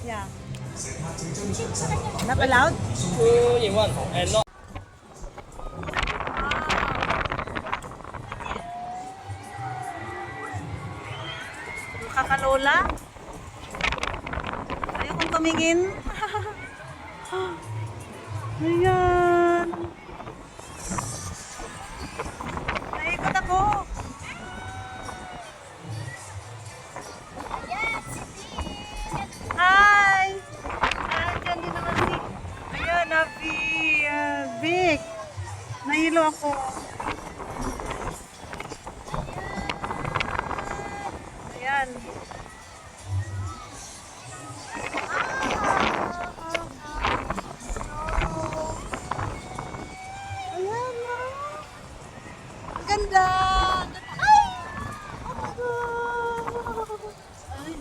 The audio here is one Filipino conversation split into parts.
Yeah. Not allowed? 2營運and not Kakalola? Ayaw kong tumingin. Ayan. Naikot ako. Hi! Diyan din naman si... Ayan, Abby. Vic. Nahilo ako. Ayan. Ayan na. Ang ganda. Ay! Oh my God. Ay,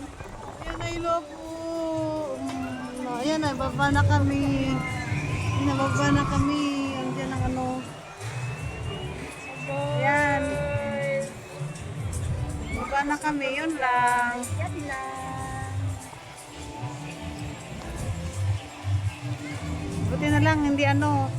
ayan na ilobo. Ayan na, baba na kami. Nababa na kami. Andiyan ang ano. Ayan. Baba na kami. Yun lang. Yan lang. Buti na lang, hindi ano.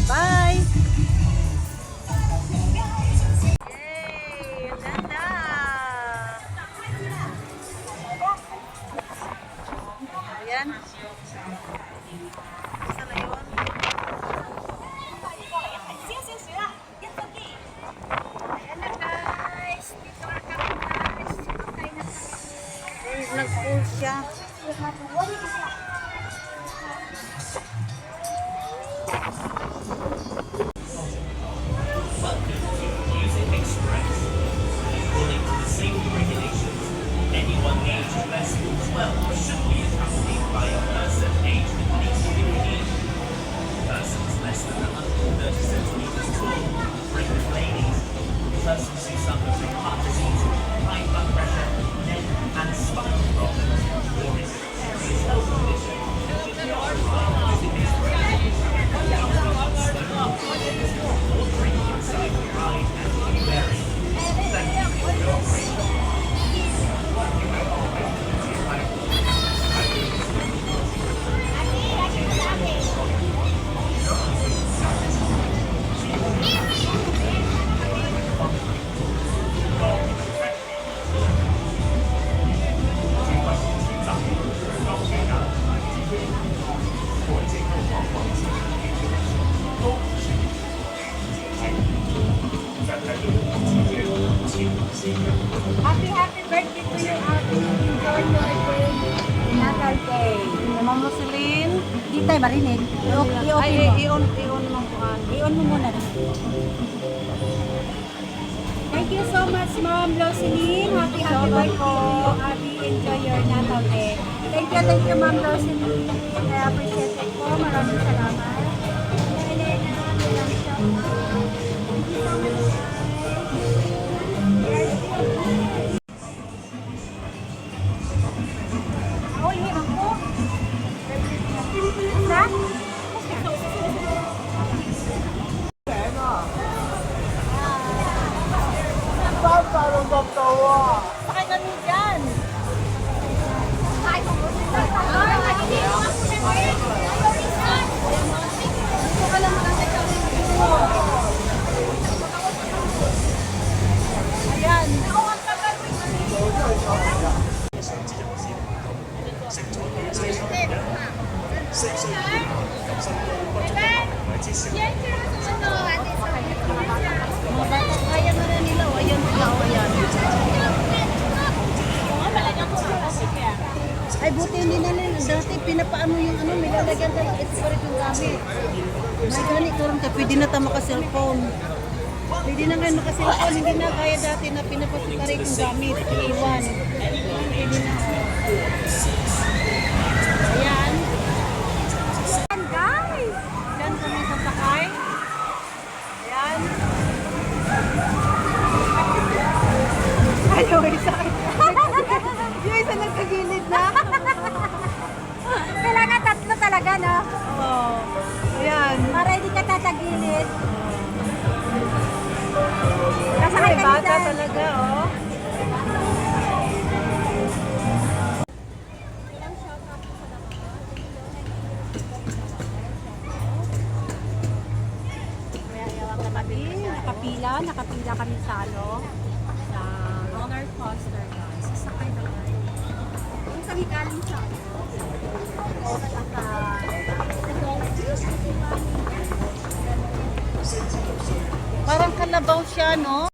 Bye! Yay! Ang ganda! Ayan. Isa na yun. Ayan na guys, dito na kami guys. Tayo na kami. Nag-pull siya. Music Express. According to the safety regulations, anyone aged less than 12 should be accompanied by a person aged at least 15. Persons less than 130 centimeters tall, pregnant ladies, persons who suffer from heart disease, high blood pressure, neck and spinal problems, or is a serious health condition should not ride Music Express. Or drink inside the ride and be wary. Thank you for your cooperation. Happy birthday to you, Abby. Enjoy your day. Natal Day. Mama mo si Lynn. Di tayo marinig. Ay, i-on mo kuhan. I-on mo muna. Thank you so much, Ma'am Rosaline. Happy birthday to you, Abby. Enjoy your Natal Day. Thank you, Ma'am Rosaline. I appreciate it po. Maraming salamat. Elena, maraming salamat. Thank you so much, guys. Oh, ini aku. Nah, Sakay kami dyan. Ayan. Mga bata, kaya na rin nila. Ayan sila. Ayan. Ay, buti hindi na nila. Dati pinapaano yung ano, may lalagyan tayo. Ito pa rin yung gamit. May gani karon ka, pwede na tayo maka-cellphone. Pwede na ngayon maka-cellphone. Hindi na kaya dati na pinapasukarit yung gamit. Iiwan. Pwede na. Ayan. guys. Diyan kami sasakay. Ayan. Ay, yung isa. Yung isa nagkagilid na. Kailangan tagilid. Ay, Kasakay ka bata dyan. talaga, oh. Nakapila kami sa ano, sa roller coaster guys. Sasakay na guys. Kung kami galing sa Parang kalabaw siya, no?